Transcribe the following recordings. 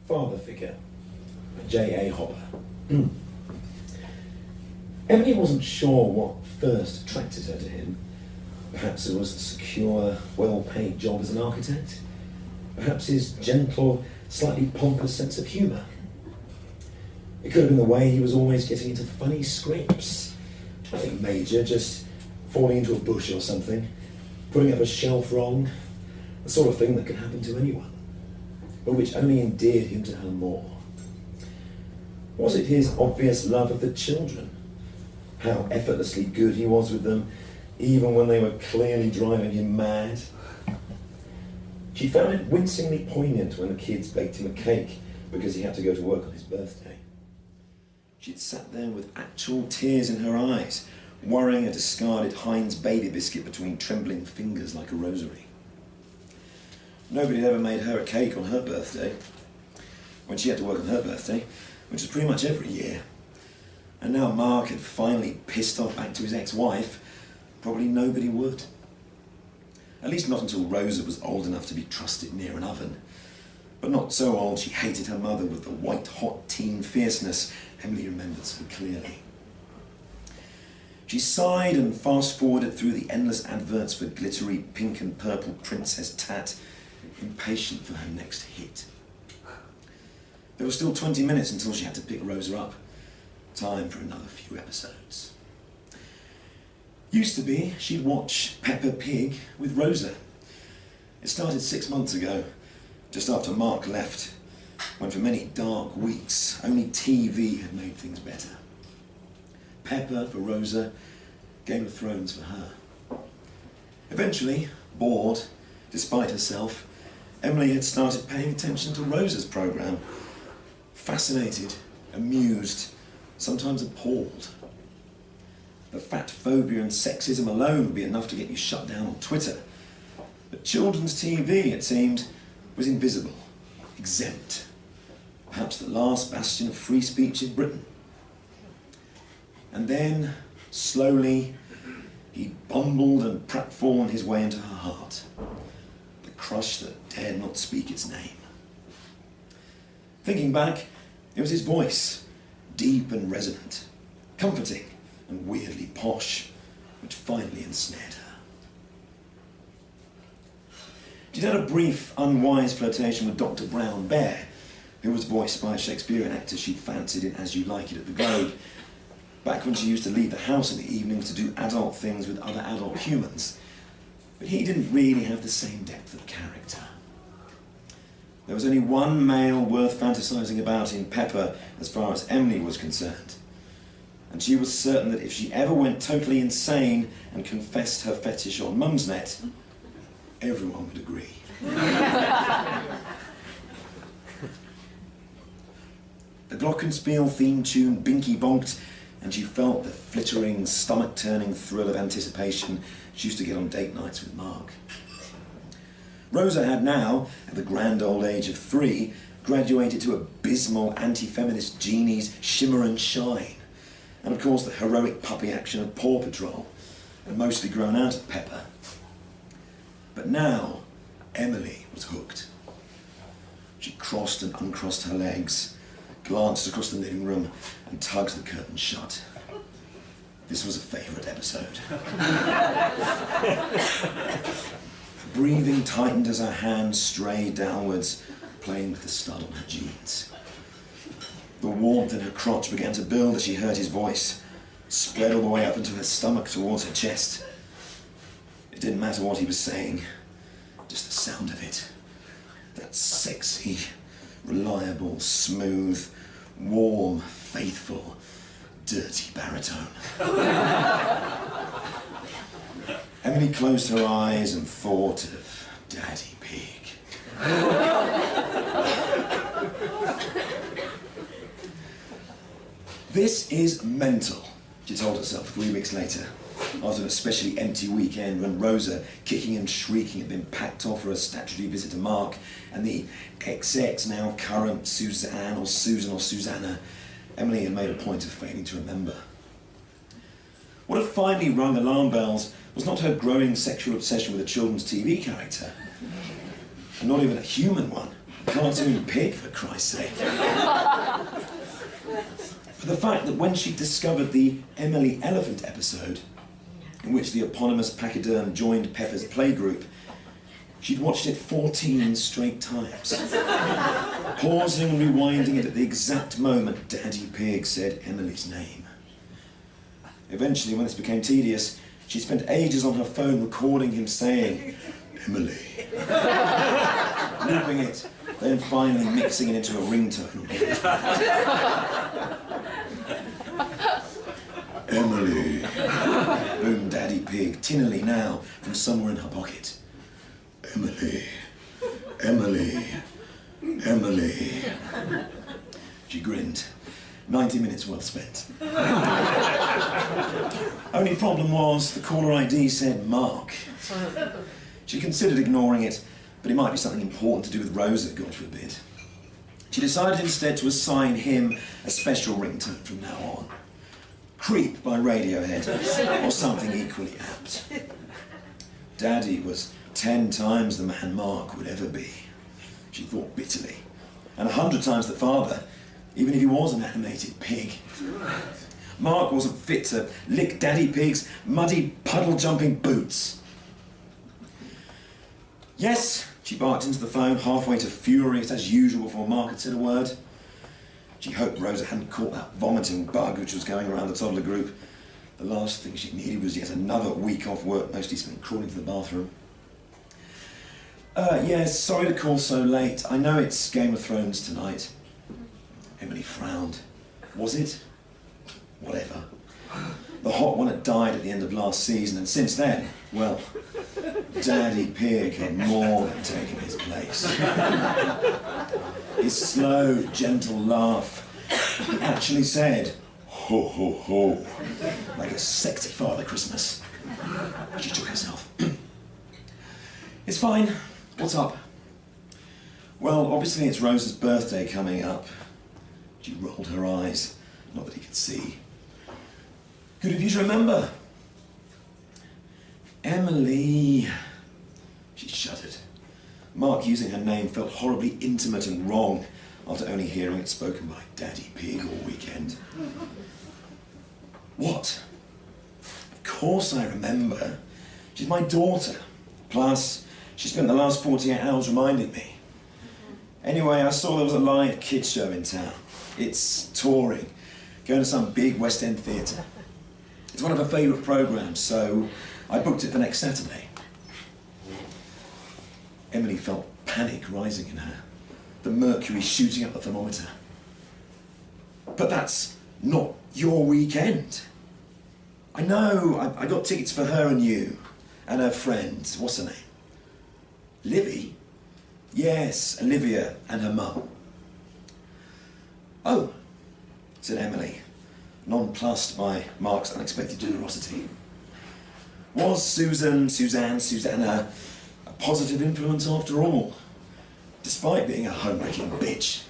father figure, a J.A. Hopper. Emily wasn't sure what first attracted her to him. Perhaps it was the secure, well-paid job as an architect. Perhaps his gentle, slightly pompous sense of humour. It could have been the way he was always getting into funny scrapes. Nothing major, just falling into a bush or something, putting up a shelf wrong, the sort of thing that could happen to anyone, but which only endeared him to her more. Was it his obvious love of the children? How effortlessly good he was with them, even when they were clearly driving him mad? She found it wincingly poignant when the kids baked him a cake because he had to go to work on his birthday. She'd sat there with actual tears in her eyes, worrying a discarded Heinz baby biscuit between trembling fingers like a rosary. Nobody had ever made her a cake on her birthday, when she had to work on her birthday, which was pretty much every year. And now Mark had finally pissed off back to his ex-wife, probably nobody would. At least not until Rosa was old enough to be trusted near an oven. But not so old she hated her mother with the white-hot teen fierceness Emily remembered so clearly. She sighed and fast-forwarded through the endless adverts for glittery pink and purple princess tat, impatient for her next hit. There was still 20 minutes until she had to pick Rosa up. Time for another few episodes. Used to be, she'd watch Peppa Pig with Rosa. It started 6 months ago, just after Mark left, when for many dark weeks, only TV had made things better. Peppa for Rosa, Game of Thrones for her. Eventually, bored, despite herself, Emily had started paying attention to Rosa's programme. Fascinated, amused, sometimes appalled. The fat phobia and sexism alone would be enough to get you shut down on Twitter. But children's TV, it seemed, was invisible, exempt. Perhaps the last bastion of free speech in Britain. And then, slowly, he bumbled and pratfalled his way into her heart. The crush that dared not speak its name. Thinking back, it was his voice, deep and resonant, comforting and weirdly posh, which finally ensnared her. She'd had a brief, unwise flirtation with Dr. Brown Bear, who was voiced by a Shakespearean actor she'd fancied in As You Like It at the Globe, back when she used to leave the house in the evenings to do adult things with other adult humans. But he didn't really have the same depth of character. There was only one male worth fantasising about in Peppa as far as Emily was concerned. And she was certain that if she ever went totally insane and confessed her fetish on Mumsnet, everyone would agree. The glockenspiel theme tune binky bonked, and she felt the flittering, stomach-turning thrill of anticipation she used to get on date nights with Mark. Rosa had now, at the grand old age of 3, graduated to abysmal anti-feminist genies Shimmer and Shine, and of course the heroic puppy action of Paw Patrol, and mostly grown out of Peppa. But now, Emily was hooked. She crossed and uncrossed her legs, glanced across the living room, and tugged the curtain shut. This was a favourite episode. Her breathing tightened as her hands strayed downwards, playing with the stud on her jeans. The warmth in her crotch began to build as she heard his voice, spread all the way up into her stomach towards her chest. It didn't matter what he was saying, just the sound of it. That sexy, reliable, smooth, warm, faithful, dirty baritone. Emily closed her eyes and thought of Daddy Pig. This is mental, she told herself 3 weeks later, after an especially empty weekend when Rosa, kicking and shrieking, had been packed off for a statutory visit to Mark, and the XX, now current Suzanne or Susan or Susanna, Emily had made a point of failing to remember. What had finally rung alarm bells was not her growing sexual obsession with a children's TV character, and not even a human one, Cartoon pig, for Christ's sake. For the fact that when she discovered the Emily Elephant episode, in which the eponymous pachyderm joined Pepper's playgroup, she'd watched it 14 straight times, pausing and rewinding it at the exact moment Daddy Pig said Emily's name. Eventually, when this became tedious, she spent ages on her phone recording him saying, Emily, looping it, then finally mixing it into a ringtone. Emily, boomed Daddy Pig, tinnily now, from somewhere in her pocket. Emily, Emily, Emily. She grinned. 90 minutes well spent. Only problem was the caller ID said Mark. She considered ignoring it, but it might be something important to do with Rosa, God forbid. She decided instead to assign him a special ringtone from now on. Creep by Radiohead, or something equally apt. Daddy was 10 times the man Mark would ever be, she thought bitterly, and 100 times the father, even if he was an animated pig. Mark wasn't fit to lick Daddy Pig's muddy, puddle-jumping boots. Yes, she barked into the phone, halfway to furious as usual before Mark had said a word. She hoped Rosa hadn't caught that vomiting bug which was going around the toddler group. The last thing she needed was yet another week off work, mostly spent crawling to the bathroom. Yes, sorry to call so late. I know it's Game of Thrones tonight. Emily frowned. Was it? Whatever. The hot one had died at the end of last season, and since then, well, Daddy Pig had more than taken his place. His slow, gentle laugh, he actually said, ho, ho, ho, like a sexy Father Christmas. She took herself. It's fine. What's up? Well, obviously it's Rosa's birthday coming up. She rolled her eyes, not that he could see. Good of you to remember. Emily. She shuddered. Mark using her name felt horribly intimate and wrong after only hearing it spoken by Daddy Pig all weekend. What? Of course I remember. She's my daughter. Plus, she spent the last 48 hours reminding me. Anyway, I saw there was a live kids show in town. It's touring, going to some big West End theatre. It's one of her favourite programmes, so I booked it for next Saturday. Emily felt panic rising in her, the mercury shooting up the thermometer. But that's not your weekend. I know, I got tickets for her and you, and her friend. What's her name? Livy? Yes, Olivia and her mum. Oh, said Emily, nonplussed by Mark's unexpected generosity. Was Susanna a positive influence after all, despite being a home-wrecking bitch?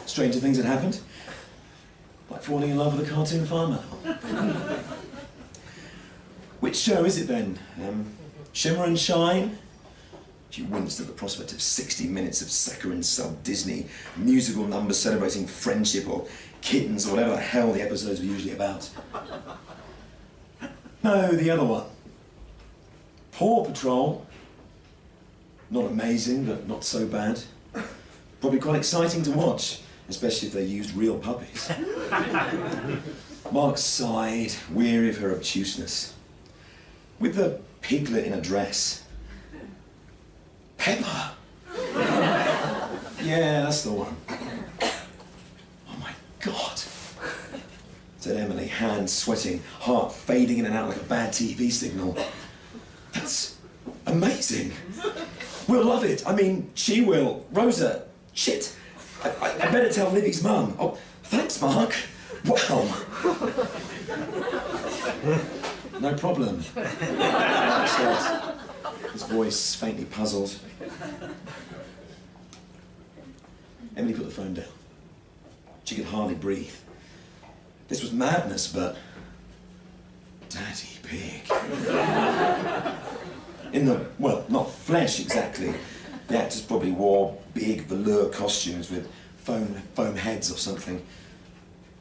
Stranger things had happened, like falling in love with a cartoon farmer. Which show is it then? Shimmer and Shine? She winced at the prospect of 60 minutes of saccharine sub-Disney musical numbers celebrating friendship or kittens or whatever the hell the episodes were usually about. No, the other one. Paw Patrol. Not amazing, but not so bad. Probably quite exciting to watch, especially if they used real puppies. Mark sighed, weary of her obtuseness. With the piglet in a dress. Pepper! Yeah, that's the one. Oh my God, said Emily, hands sweating, heart fading in and out like a bad TV signal. That's amazing. We'll love it. I mean, she will. Rosa, shit. I better tell Livy's mum. Oh, thanks, Mark. Wow. No problem, he said, his voice faintly puzzled. Emily put the phone down. She could hardly breathe. This was madness, but Daddy Pig. In the, well, not flesh exactly, The actors probably wore big velour costumes with foam heads or something.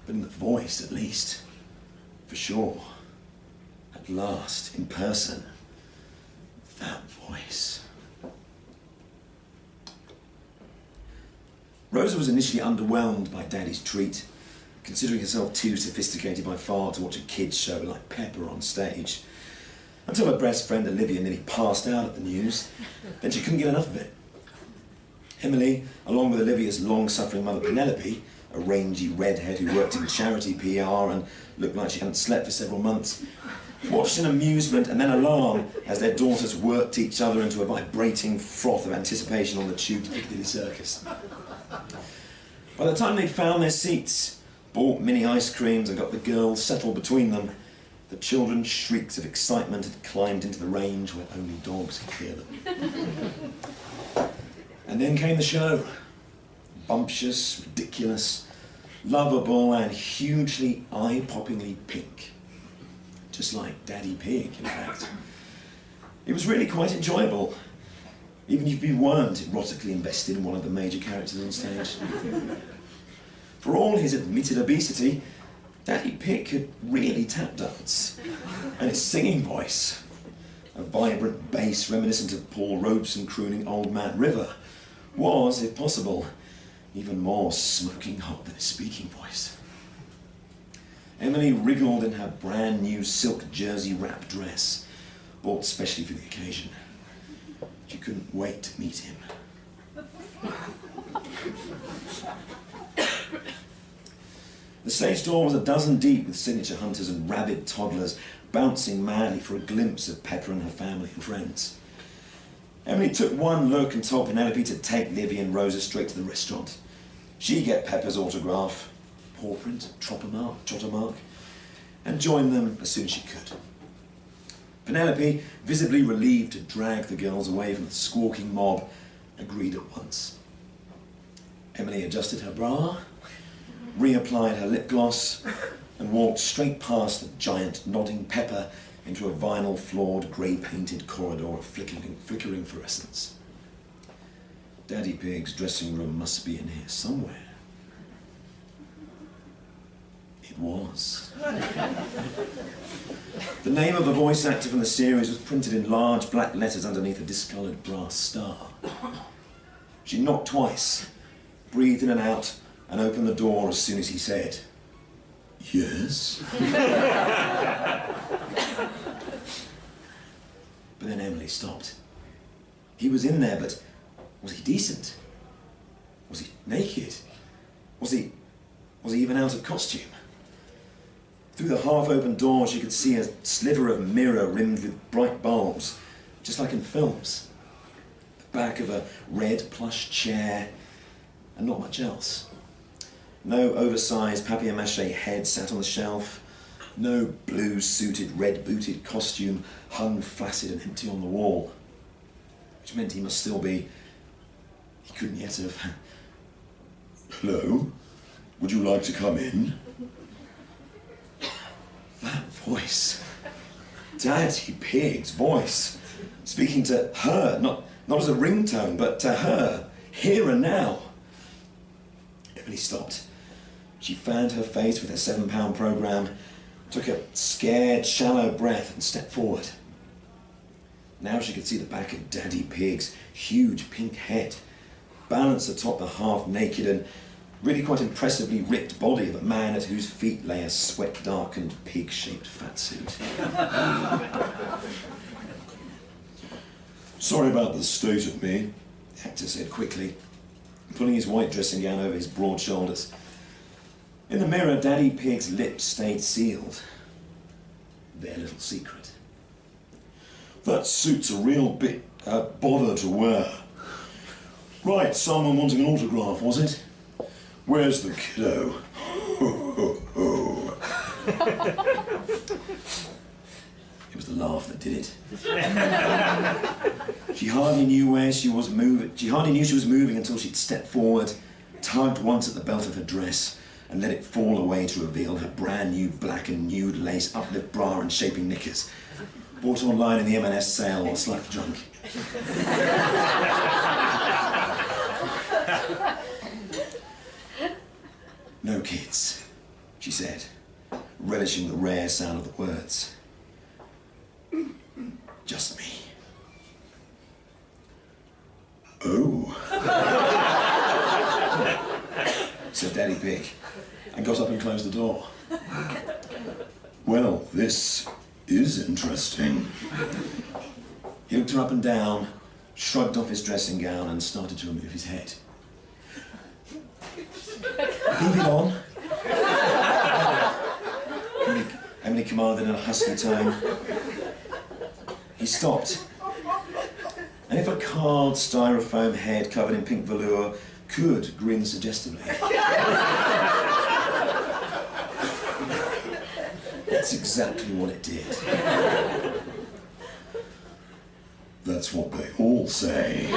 But in the voice, at least, for sure, at last, in person, that voice. Rosa was initially underwhelmed by Daddy's treat, considering herself too sophisticated by far to watch a kids' show like Pepper on stage, until her best friend Olivia nearly passed out at the news. Then she couldn't get enough of it. Emily, along with Olivia's long-suffering mother Penelope, a rangy redhead who worked in charity PR and looked like she hadn't slept for several months, watched in amusement and then alarm as their daughters worked each other into a vibrating froth of anticipation on the tube to Piccadilly Circus. By the time they'd found their seats, bought mini ice creams and got the girls settled between them, the children's shrieks of excitement had climbed into the range where only dogs could hear them. And then came the show. Bumptious, ridiculous, lovable and hugely eye-poppingly pink. Just like Daddy Pig, in fact. It was really quite enjoyable, even if you weren't erotically invested in one of the major characters on stage. For all his admitted obesity, Daddy Pig could really tap dance. And his singing voice, a vibrant bass reminiscent of Paul Robeson crooning Old Man River, was, if possible, even more smoking hot than his speaking voice. Emily wriggled in her brand new silk jersey wrap dress, bought specially for the occasion. She couldn't wait to meet him. The stage door was a dozen deep with signature hunters and rabid toddlers bouncing madly for a glimpse of Pepper and her family and friends. Emily took one look and told Penelope to take Livy and Rosa straight to the restaurant. She'd get Pepper's autograph, paw print, trotter mark, and join them as soon as she could. Penelope, visibly relieved to drag the girls away from the squawking mob, agreed at once. Emily adjusted her bra, reapplied her lip gloss, and walked straight past the giant nodding Pepper into a vinyl-floored, grey-painted corridor of flickering fluorescence. Daddy Pig's dressing room must be in here somewhere. It was. The name of the voice actor from the series was printed in large black letters underneath a discoloured brass star. She knocked twice, breathed in and out, and opened the door as soon as he said, "Yes?" But then Emily stopped. He was in there, but was he decent? Was he naked? Was he even out of costume? Through the half-open door, she could see a sliver of mirror rimmed with bright bulbs, just like in films. The back of a red plush chair, and not much else. No oversized papier-mâché head sat on the shelf. No blue-suited, red-booted costume hung flaccid and empty on the wall. Which meant he must still be... He couldn't yet have... "Hello? Would you like to come in?" That voice. Daddy Pig's voice. Speaking to her, not as a ringtone, but to her, here and now. Emily stopped. She fanned her face with her £7 programme, took a scared, shallow breath and stepped forward. Now she could see the back of Daddy Pig's huge pink head, balanced atop the half-naked and really quite impressively ripped body of a man at whose feet lay a sweat-darkened, pig-shaped fatsuit. "Sorry about the state of me," the actor said quickly, pulling his white dressing gown over his broad shoulders. In the mirror, Daddy Pig's lips stayed sealed. Their little secret. "That suit's a real bit bother to wear. Right, someone wanting an autograph, was it? Where's the kiddo?" It was the laugh that did it. She hardly knew she was moving until she'd stepped forward, tugged once at the belt of her dress, and let it fall away to reveal her brand new black and nude lace uplift bra and shaping knickers, bought online in the M&S sale while slightly drunk. No kids, she said, relishing the rare sound of the words. Just me. Oh, said Daddy Pig, and got up and closed the door. Well, this is interesting. He looked her up and down, shrugged off his dressing gown, and started to remove his head. Moving on, Emily commanded in a husky tone. He stopped. And if a carved styrofoam head covered in pink velour could grin suggestively, that's exactly what it did. That's what they all say.